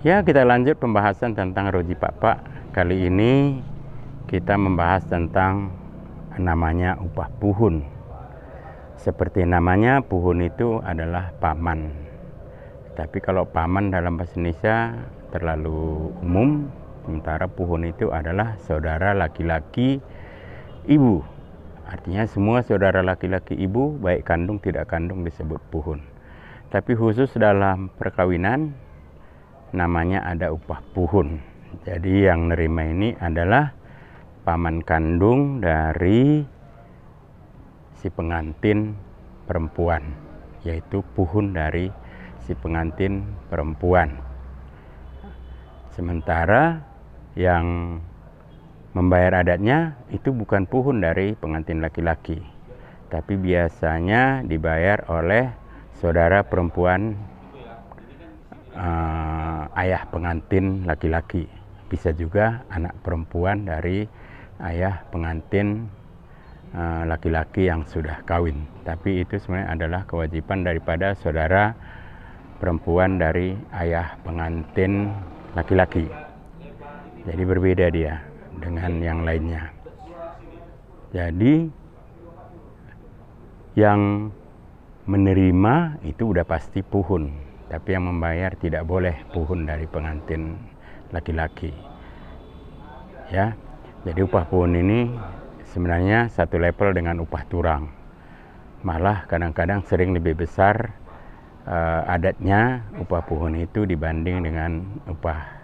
Ya, kita lanjut pembahasan tentang Roji Pak. Kali ini kita membahas tentang namanya upah puhun. Seperti namanya, puhun itu adalah paman. Tapi kalau paman dalam bahasa Indonesia terlalu umum, sementara puhun itu adalah saudara laki-laki ibu. Artinya semua saudara laki-laki ibu, baik kandung tidak kandung, disebut puhun. Tapi khusus dalam perkawinan, namanya ada upah puhun. Jadi yang nerima ini adalah paman kandung dari si pengantin perempuan, yaitu puhun dari si pengantin perempuan. Sementara yang membayar adatnya itu bukan puhun dari pengantin laki-laki, tapi biasanya dibayar oleh saudara perempuan ayah pengantin laki-laki. Bisa juga anak perempuan dari ayah pengantin laki-laki yang sudah kawin. Tapi itu sebenarnya adalah kewajiban daripada saudara perempuan dari ayah pengantin laki-laki. Jadi berbeda dia dengan yang lainnya. Jadi yang menerima itu udah pasti puhun, tapi yang membayar tidak boleh puhun dari pengantin laki-laki. Ya, jadi upah puhun ini sebenarnya satu level dengan upah turang. Malah kadang-kadang sering lebih besar adatnya upah puhun itu dibanding dengan upah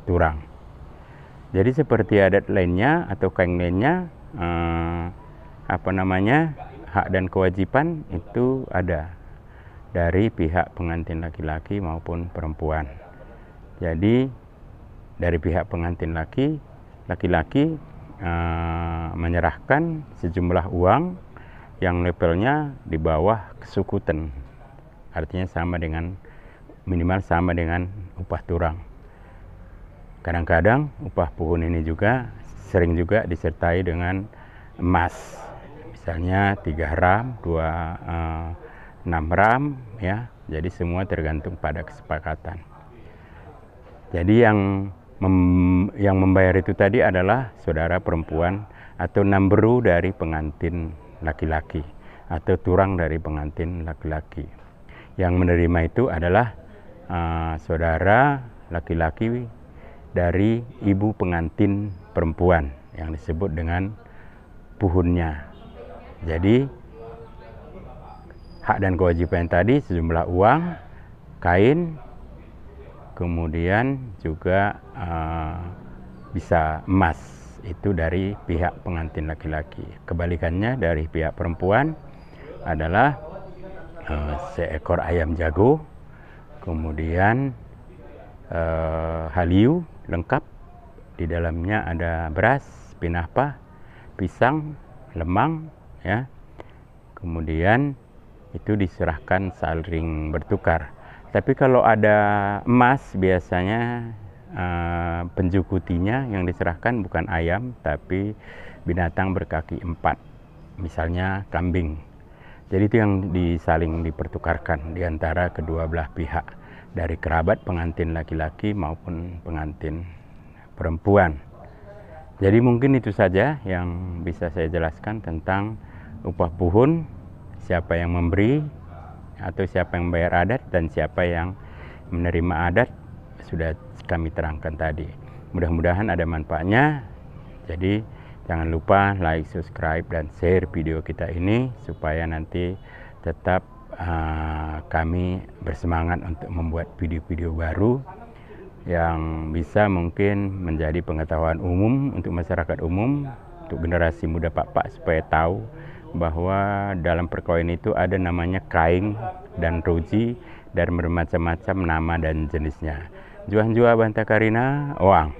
turang. Jadi seperti adat lainnya atau kain lainnya, hak dan kewajiban itu ada dari pihak pengantin laki-laki maupun perempuan. Jadi dari pihak pengantin laki-laki menyerahkan sejumlah uang yang levelnya di bawah kesukuten, artinya minimal sama dengan upah turang. Kadang-kadang upah puhun ini juga sering juga disertai dengan emas, misalnya 3 ram, 6 ram, ya. Jadi semua tergantung pada kesepakatan. Jadi yang membayar itu tadi adalah saudara perempuan atau namberu dari pengantin laki-laki atau turang dari pengantin laki-laki. Yang menerima itu adalah saudara laki-laki dari ibu pengantin perempuan yang disebut dengan puhunnya. Jadi hak dan kewajiban tadi sejumlah uang, kain, kemudian juga bisa emas, itu dari pihak pengantin laki-laki. Kebalikannya dari pihak perempuan adalah seekor ayam jago, kemudian haliu lengkap, di dalamnya ada beras, pinapah, pisang, lemang, ya. Kemudian itu diserahkan saling bertukar. Tapi kalau ada emas, biasanya penjukutinya yang diserahkan bukan ayam, tapi binatang berkaki 4, misalnya kambing. Jadi itu yang saling dipertukarkan di antara kedua belah pihak, dari kerabat pengantin laki-laki maupun pengantin perempuan. Jadi mungkin itu saja yang bisa saya jelaskan tentang upah puhun, siapa yang memberi atau siapa yang membayar adat dan siapa yang menerima adat, sudah kami terangkan tadi. Mudah-mudahan ada manfaatnya. Jadi jangan lupa like, subscribe, dan share video kita ini supaya nanti tetap kami bersemangat untuk membuat video-video baru yang bisa mungkin menjadi pengetahuan umum untuk masyarakat umum, untuk generasi muda Pak supaya tahu bahwa dalam perkawinan itu ada namanya kain dan roji dan bermacam-macam nama dan jenisnya. Juan jua banta karina, oang.